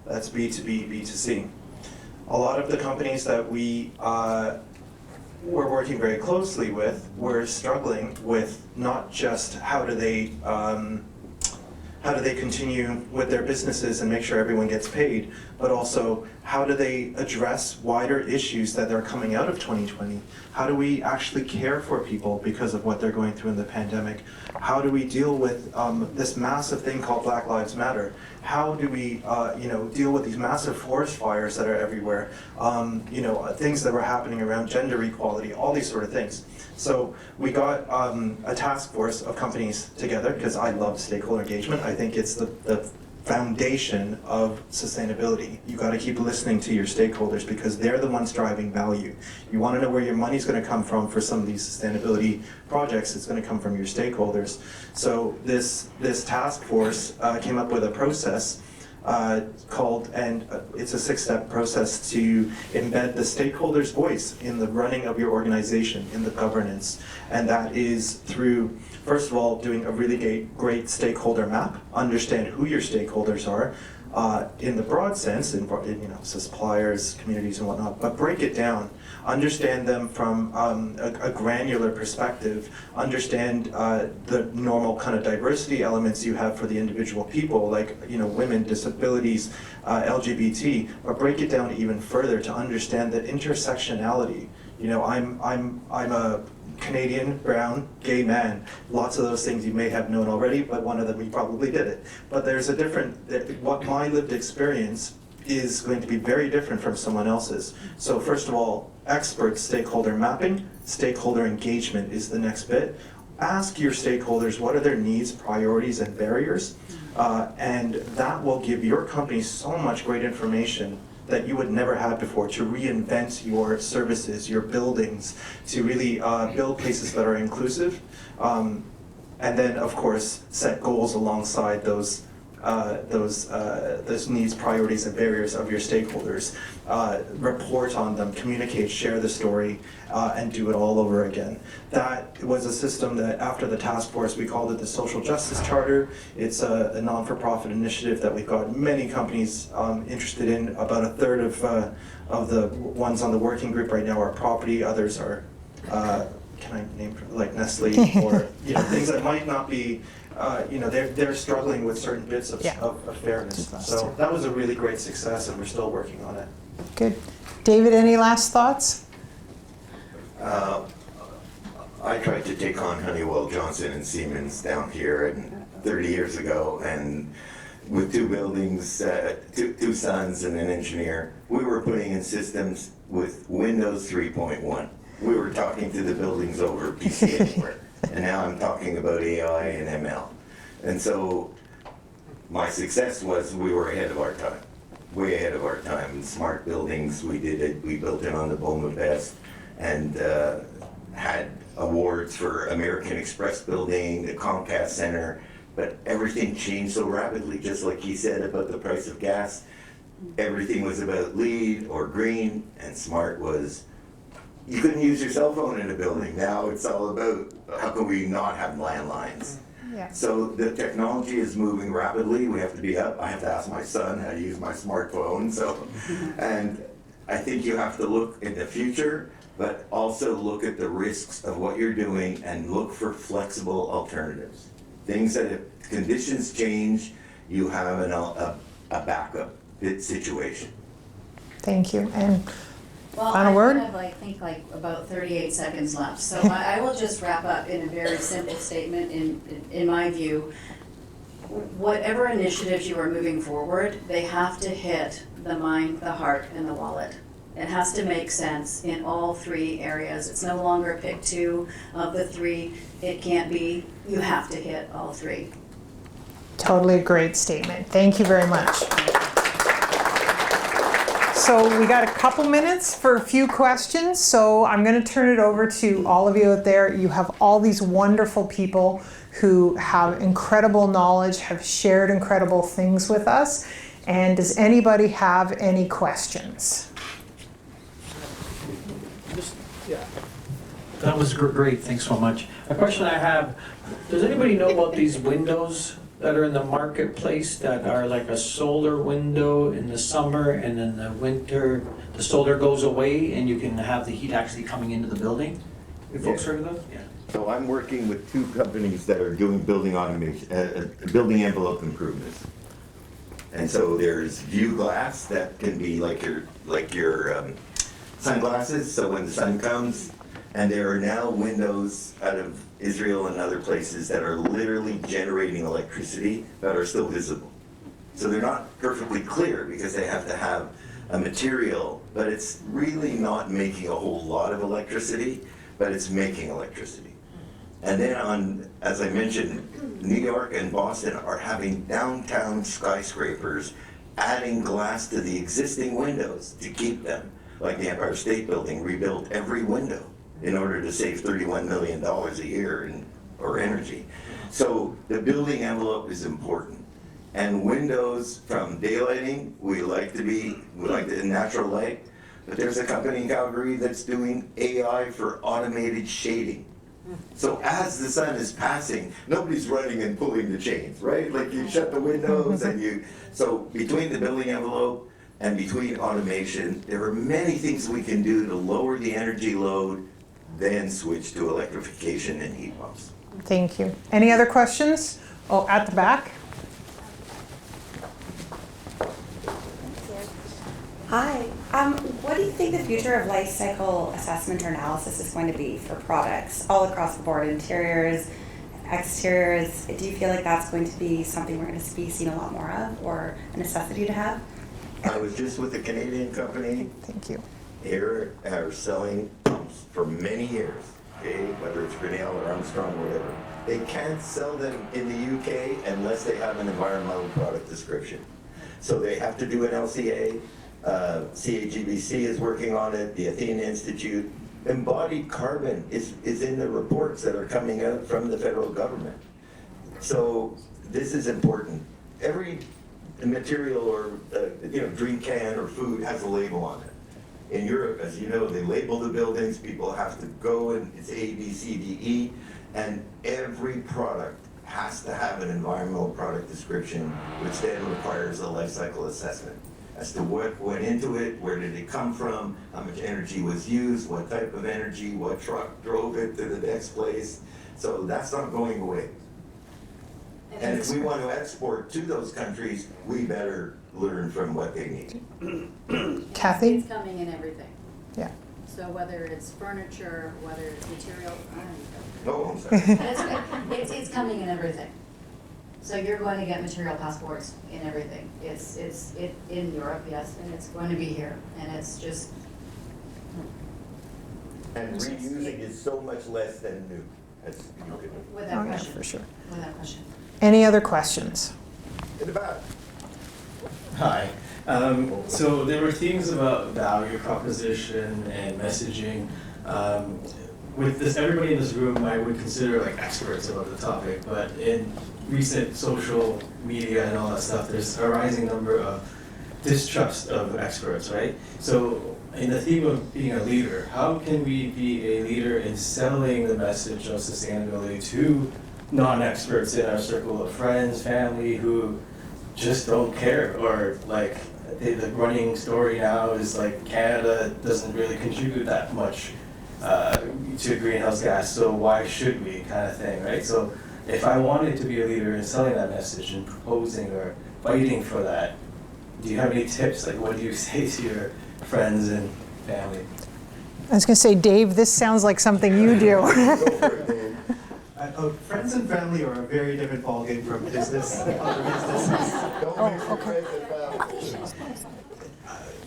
J: That's B2B, B2C. A lot of the companies that we we're working very closely with, we're struggling with not just how do they how do they continue with their businesses and make sure everyone gets paid, but also how do they address wider issues that are coming out of 2020? How do we actually care for people because of what they're going through in the pandemic? How do we deal with this massive thing called Black Lives Matter? How do we, deal with these massive forest fires that are everywhere? Things that were happening around gender equality, all these sort of things. So we got a task force of companies together because I love stakeholder engagement. I think it's the foundation of sustainability. You got to keep listening to your stakeholders because they're the ones driving value. You want to know where your money's going to come from for some of these sustainability projects. It's going to come from your stakeholders. So this task force came up with a process it's a 6-step process to embed the stakeholder's voice in the running of your organization, in the governance. And that is through, first of all, doing a really great stakeholder map, understand who your stakeholders are, in the broad sense, in suppliers, communities and whatnot, but break it down. Understand them from a granular perspective, understand the normal kind of diversity elements you have for the individual people, like women, disabilities, LGBT, but break it down even further to understand the intersectionality. I'm a Canadian, brown, gay man. Lots of those things you may have known already, but one of them you probably did it. But there's what my lived experience is going to be very different from someone else's. So first of all, expert stakeholder mapping, stakeholder engagement is the next bit. Ask your stakeholders what are their needs, priorities, and barriers, and that will give your company so much great information that you would never have before to reinvent your services, your buildings, to really build places that are inclusive, and then of course set goals alongside those needs, priorities, and barriers of your stakeholders. Report on them, communicate, share the story, and do it all over again. That was a system that after the task force we called it the Social Justice Charter. It's a non-for-profit initiative that we've got many companies interested in. About a third of the ones on the working group right now are property, others are, can I name, like Nestle, or things that might not be, they're struggling with certain bits of fairness. So that was a really great success, and we're still working on it.
B: Good. David, any last thoughts?
I: I tried to take on Honeywell, Johnson, and Siemens down here 30 years ago, and with 2 buildings, two sons and an engineer, we were putting in systems with Windows 3.1. We were talking to the buildings over PC Anywhere. And now I'm talking about AI and ML. And so my success was we were ahead of our time, way ahead of our time. In smart buildings, we did it. We built it on the BOMA Best and had awards for American Express building, the Comcast Center, but everything changed so rapidly. Just like he said about the price of gas, everything was about LEED or green, and smart was you couldn't use your cell phone in a building. Now it's all about how can we not have landlines.
B: Yeah.
I: So the technology is moving rapidly. We have to be up. I have to ask my son how to use my smartphone. And I think you have to look in the future, but also look at the risks of what you're doing and look for flexible alternatives. Things that if conditions change, you have a backup situation.
B: Thank you. And
G: Well,
B: final word?
G: I think about 38 seconds left. So I will just wrap up in a very simple statement in my view. Whatever initiatives you are moving forward, they have to hit the mind, the heart, and the wallet. It has to make sense in all 3 areas. It's no longer pick 2 of the 3. It can't be. You have to hit all 3.
B: Totally great statement. Thank you very much. So we got a couple minutes for a few questions. So I'm going to turn it over to all of you out there. You have all these wonderful people who have incredible knowledge, have shared incredible things with us. And does anybody have any questions?
F: That was great, thanks so much. A question I have, does anybody know about these windows that are in the marketplace that are like a solar window in the summer, and in the winter the solar goes away and you can have the heat actually coming into the building? If folks heard of them? Yeah.
I: So I'm working with two companies that are doing building automation, building envelope improvements. And so there's view glass that can be like your sunglasses, so when the sun comes, and there are now windows out of Israel and other places that are literally generating electricity that are still visible. So they're not perfectly clear because they have to have a material, but it's really not making a whole lot of electricity, but it's making electricity. And then as I mentioned, New York and Boston are having downtown skyscrapers adding glass to the existing windows to keep them. Like the Empire State Building rebuilt every window in order to save $31 million a year or energy. So the building envelope is important. And windows from daylighting, we like the natural light, but there's a company in Calgary that's doing AI for automated shading. So as the sun is passing, nobody's running and pulling the chains, right? Like you shut the windows so between the building envelope and between automation, there are many things we can do to lower the energy load, then switch to electrification and heat pumps.
B: Thank you. Any other questions? Oh, at the back.
M: Hi. What do you think the future of life cycle assessment or analysis is going to be for products all across the board, interiors, exteriors? Do you feel like that's going to be something we're going to be seeing a lot more of, or a necessity to have?
I: I was just with a Canadian company.
B: Thank you.
I: They are selling pumps for many years, okay? Whether it's Grinnell or Armstrong or whatever. They can't sell them in the UK unless they have an environmental product description. So they have to do an LCA. CAGBC is working on it, the Athena Institute. Embodied carbon is in the reports that are coming out from the federal government. So this is important. Every material or drink can or food has a label on it. In Europe, as you know, they label the buildings, people have to go and it's A, B, C, D, E, and every product has to have an environmental product description, which then requires a life cycle assessment as to what went into it, where did it come from, how much energy was used, what type of energy, what truck drove it to the next place. So that's not going away. And if we want to export to those countries, we better learn from what they need.
B: Kathy?
N: It's coming in everything.
B: Yeah.
N: So whether it's furniture, whether it's material,
I: Oh, I'm sorry.
N: that's okay. It's coming in everything. So you're going to get material passports in everything. It's in Europe, yes, and it's going to be here, and it's just.
I: And reusing is so much less than new.
N: Without
B: Oh, yeah,
N: question.
B: for sure.
N: Without question.
B: Any other questions?
I: In the back.
O: Hi. So there were themes about value proposition and messaging. With this, everybody in this room I would consider like experts about the topic, but in recent social media and all that stuff, there's a rising number of distrust of experts, right? So in the theme of being a leader, how can we be a leader in selling the message of sustainability to non-experts in our circle of friends, family who just don't care, or like the running story now is like Canada doesn't really contribute that much to greenhouse gas, so why should we, kind of thing, right? So if I wanted to be a leader in selling that message and proposing or fighting for that, do you have any tips? Like, what do you say to your friends and family?
B: I was going to say, Dave, this sounds like something you do.
J: Friends and family are a very different ballgame from other businesses.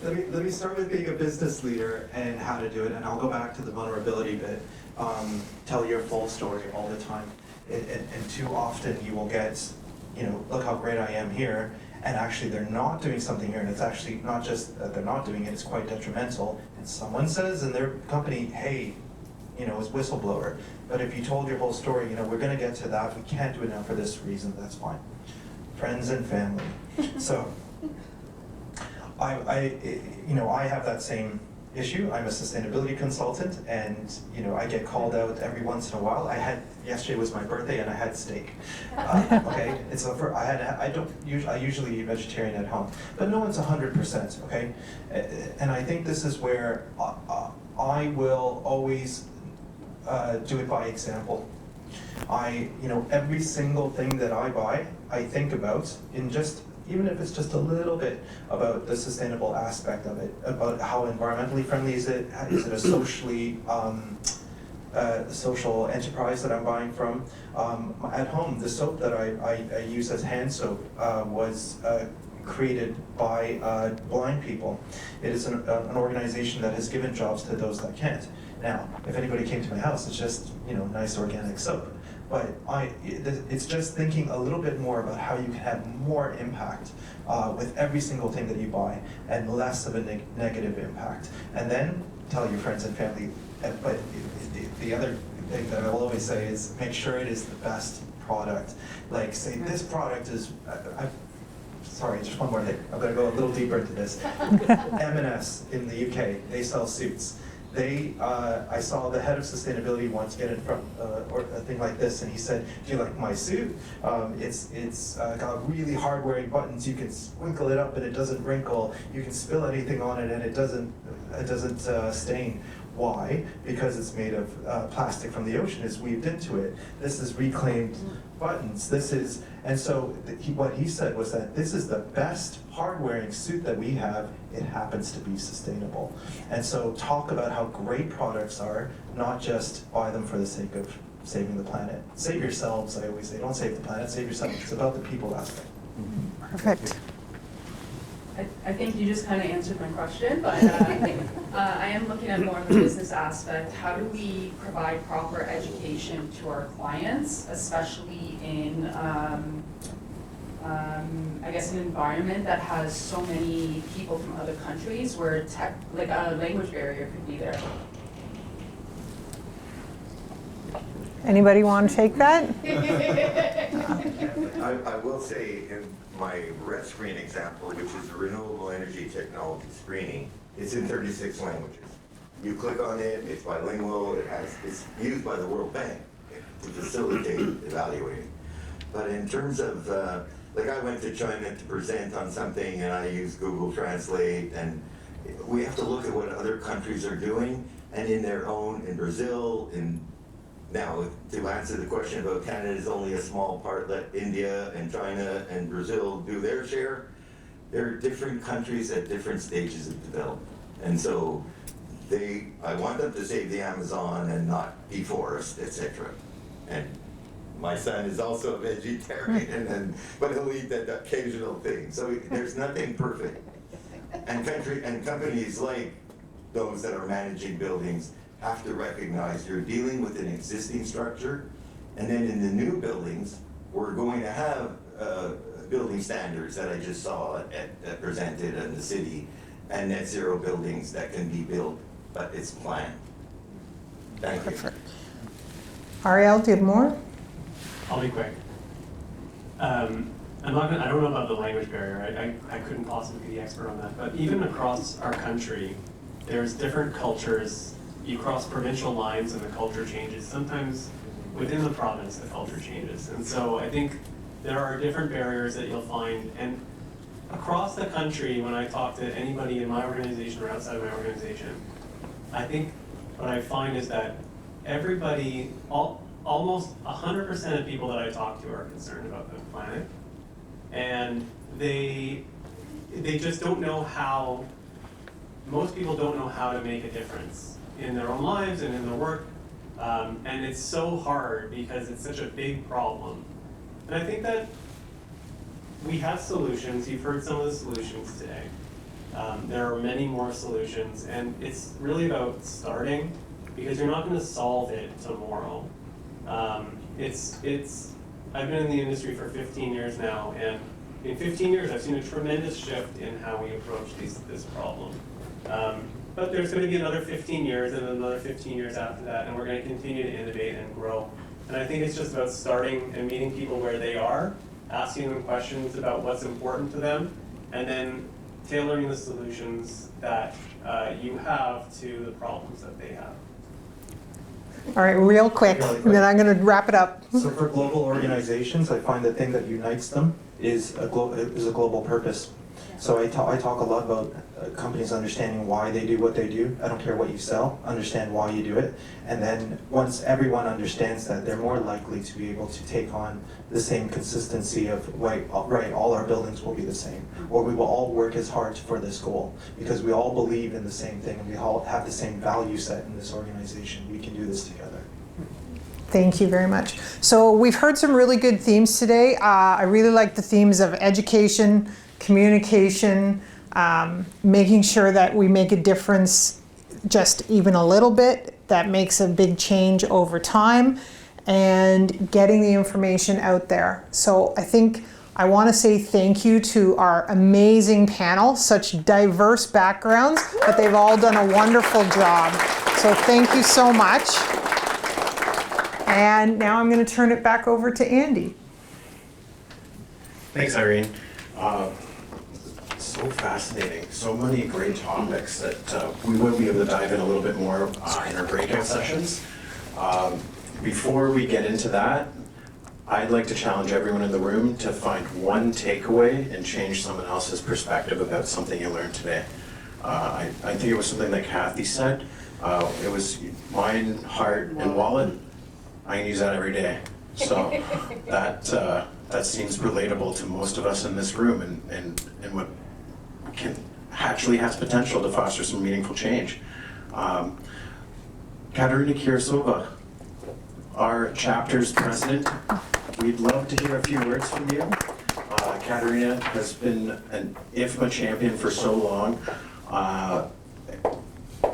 J: Let me start with being a business leader and how to do it, and I'll go back to the vulnerability bit. Tell your full story all the time. And too often you will get, look how great I am here, and actually they're not doing something here, and it's actually not just that they're not doing it, it's quite detrimental. And someone says in their company, hey, it's whistleblower. But if you told your whole story, we're gonna get to that, we can't do it now for this reason, that's fine. Friends and family. So, I have that same issue. I'm a sustainability consultant, and I get called out every once in a while. Yesterday was my birthday, and I had steak. Okay, I usually eat vegetarian at home, but no one's 100%. Okay, and I think this is where I will always do it by example. Every single thing that I buy, I think about in just, even if it's just a little bit, about the sustainable aspect of it, about how environmentally friendly is it a socially, social enterprise that I'm buying from. At home, the soap that I use as hand soap was created by blind people. It is an organization that has given jobs to those that can't. Now, if anybody came to my house, it's just nice organic soap. But it's just thinking a little bit more about how you can have more impact with every single thing that you buy and less of a negative impact. And then tell your friends and family. But the other thing that I will always say is make sure it is the best product. Like say this product is, sorry, just one more thing. I'm going to go a little deeper into this. M&S in the UK, they sell suits. I saw the head of sustainability once get in front or a thing like this, and he said, "Do you like my suit? It's got really hard-wearing buttons. You can squinkle it up and it doesn't wrinkle. You can spill anything on it and it doesn't stain." Why? Because it's made of plastic from the ocean. It's weaved into it. This is reclaimed buttons. And so what he said was that this is the best hard-wearing suit that we have. It happens to be sustainable. And so talk about how great products are, not just buy them for the sake of saving the planet. Save yourselves, I always say. Don't save the planet, save yourself. It's about the people aspect.
B: Perfect.
P: I think you just kind of answered my question, but I am looking at more of the business aspect. How do we provide proper education to our clients, especially in, I guess, an environment that has so many people from other countries where like a language barrier could be there?
B: Anybody want to take that?
I: I will say in my red screen example, which is renewable energy technology screening, it's in 36 languages. You click on it, it's bilingual, it's used by the World Bank to facilitate evaluating. But in terms of, like I went to China to present on something and I used Google Translate, and we have to look at what other countries are doing, and in their own, in Brazil, now, to answer the question about Canada is only a small part, let India and China and Brazil do their share. There are different countries at different stages of development. And so I want them to save the Amazon and not deforest, etc. And my son is also a vegetarian, but he'll eat that occasional thing. So there's nothing perfect. And companies like those that are managing buildings have to recognize you're dealing with an existing structure, and then in the new buildings, we're going to have building standards that I just saw presented in the city, and net zero buildings that can be built, but it's planned. Thank you.
B: Ariel, do you have more?
K: I'll be quick. I don't know about the language barrier. I couldn't possibly be the expert on that. But even across our country, there's different cultures. You cross provincial lines and the culture changes. Sometimes within the province, the culture changes. And so I think there are different barriers that you'll find. And across the country, when I talk to anybody in my organization or outside of my organization, I think what I find is that everybody, almost 100% of people that I talk to are concerned about the planet. And they just don't know how, most people don't know how to make a difference in their own lives and in their work. And it's so hard because it's such a big problem. And I think that we have solutions. You've heard some of the solutions today. There are many more solutions, and it's really about starting, because you're not going to solve it tomorrow. I've been in the industry for 15 years now, and in 15 years I've seen a tremendous shift in how we approach this problem. But there's going to be another 15 years and another 15 years after that, and we're going to continue to innovate and grow. And I think it's just about starting and meeting people where they are, asking them questions about what's important to them, and then tailoring the solutions that you have to the problems that they have.
B: All right, real quick, and then I'm going to wrap it up.
J: So for global organizations, I find the thing that unites them is a global purpose. So I talk a lot about companies understanding why they do what they do. I don't care what you sell, understand why you do it. And then once everyone understands that, they're more likely to be able to take on the same consistency of, right, all our buildings will be the same. Or we will all work as hard for this goal because we all believe in the same thing and we all have the same value set in this organization. We can do this together.
B: Thank you very much. So we've heard some really good themes today. I really like the themes of education, communication, making sure that we make a difference just even a little bit that makes a big change over time, and getting the information out there. So I think I want to say thank you to our amazing panel, such diverse backgrounds, but they've all done a wonderful job. So thank you so much. And now I'm going to turn it back over to Andy.
A: Thanks, Irene. So fascinating. So many great topics that we will be able to dive in a little bit more in our breakout sessions. Before we get into that, I'd like to challenge everyone in the room to find one takeaway and change someone else's perspective about something you learned today. I think it was something that Kathy said. It was mind, heart, and wallet. I can use that every day. So that seems relatable to most of us in this room, and what can actually has potential to foster some meaningful change. Katerina Kirasova, our chapter's president, we'd love to hear a few words from you. Katerina has been an IFMA champion for so long,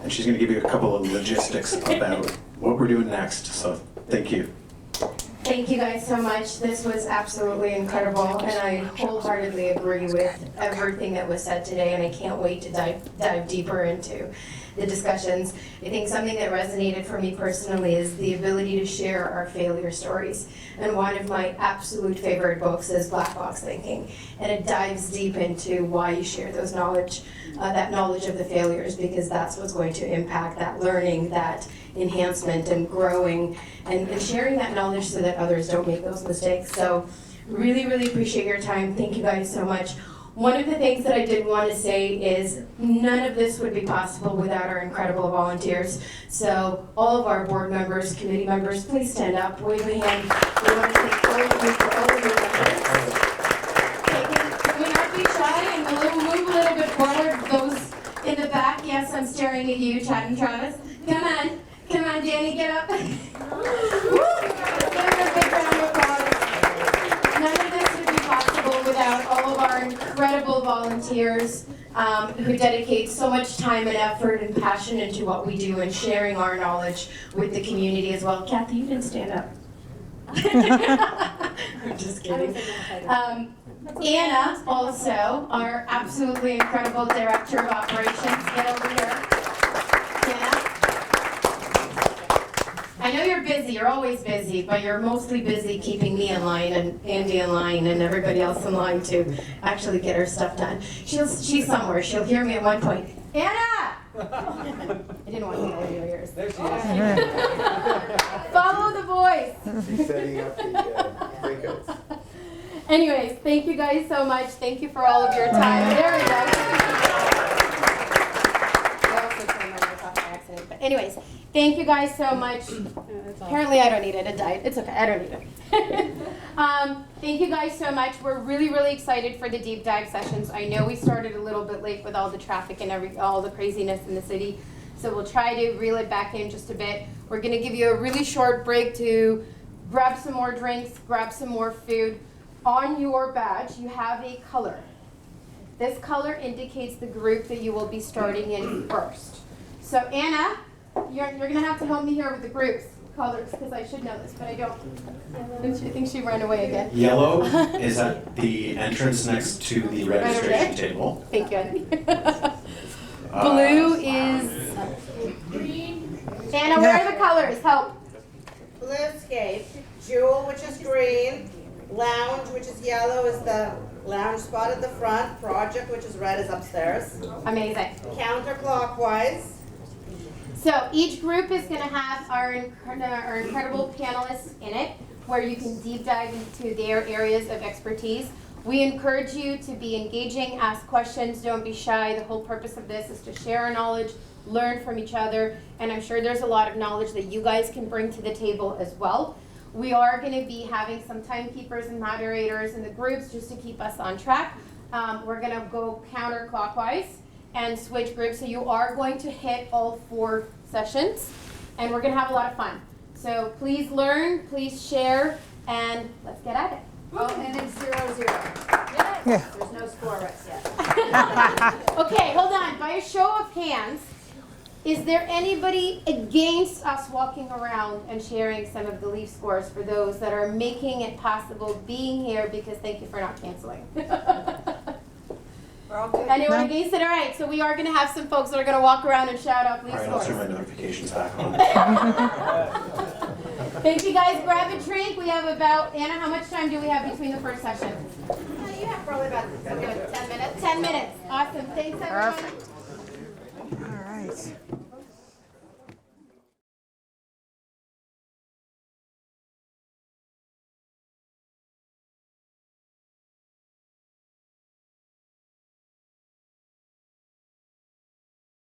A: and she's going to give you a couple of logistics about what we're doing next. So thank you.
D: Thank you guys so much. This was absolutely incredible, and I wholeheartedly agree with everything that was said today, and I can't wait to dive deeper into the discussions. I think something that resonated for me personally is the ability to share our failure stories. And one of my absolute favorite books is Black Box Thinking, and it dives deep into why you share those knowledge, that knowledge of the failures, because that's what's going to impact that learning, that enhancement and growing, and sharing that knowledge so that others don't make those mistakes. So really, really appreciate your time. Thank you guys so much. One of the things that I did want to say is none of this would be possible without our incredible volunteers. So all of our board members, committee members, please stand up, wave a hand. We want to thank all of you for all of your efforts. Can we not be shy and move a little bit forward? Those in the back, yes, I'm staring at you, Chad and Travis. Come on, Danny, get up. Give her a big round of applause. None of this would be possible without all of our incredible volunteers who dedicate so much time and effort and passion into what we do and sharing our knowledge with the community as well. Kathy, you didn't stand up. I'm just kidding. Anna, also, our absolutely incredible Director of Operations. Get over here. Anna. I know you're busy, you're always busy, but you're mostly busy keeping me in line and Andy in line and everybody else in line to actually get her stuff done. She's somewhere, she'll hear me at one point. Anna! I didn't want to hear your ears.
Q: There she is.
D: Follow the voice.
Q: She's setting up the breakouts.
D: Anyways, thank you guys so much. Thank you for all of your time. There we go. I also turned my mic off by accident. But anyways, thank you guys so much. Apparently I don't need it. It died. It's okay. I don't need it. Thank you guys so much. We're really, really excited for the deep dive sessions. I know we started a little bit late with all the traffic and all the craziness in the city. So we'll try to reel it back in just a bit. We're going to give you a really short break to grab some more drinks, grab some more food. On your badge, you have a color. This color indicates the group that you will be starting in first. So Anna, you're going to have to help me here with the groups colors, because I should know this, but I don't. I think she ran away again.
A: Yellow is at the entrance next to the registration table.
D: Thank you. Blue is green. Anna, where are the colors? Help.
R: Bluescape, Jewel, which is green, Lounge, which is yellow, is the lounge spot at the front, Project, which is red, is upstairs.
D: Amazing.
R: Counterclockwise.
D: So each group is going to have our incredible panelists in it, where you can deep dive into their areas of expertise.
H: We encourage you to be engaging, ask questions, don't be shy. The whole purpose of this is to share our knowledge, learn from each other, and I'm sure there's a lot of knowledge that you guys can bring to the table as well. We are going to be having some timekeepers and moderators in the groups just to keep us on track. We're going to go counterclockwise and switch groups, so you are going to hit all 4 sessions, and we're going to have a lot of fun. So please learn, please share, and let's get at it.
N: Oh, and it's 0-0.
H: Yes.
B: Yeah.
N: There's no score yet.
H: Okay, hold on. By a show of hands, is there anybody against us walking around and sharing some of the Leaf scores for those that are making it possible being here, because thank you for not canceling.
N: We're all good.
H: Anyone
B: No.
H: against it? All right, so we are going to have some folks that are going to walk around and shout out Leaf
A: All right, I'll
H: scores.
A: turn my notifications back on.
H: Thank you guys. Grab a drink. We have about, Anna, how much time do we have between the first session?
R: You have probably about 10 minutes.
H: 10 minutes. Awesome. Thanks, everyone.
B: Perfect. All right.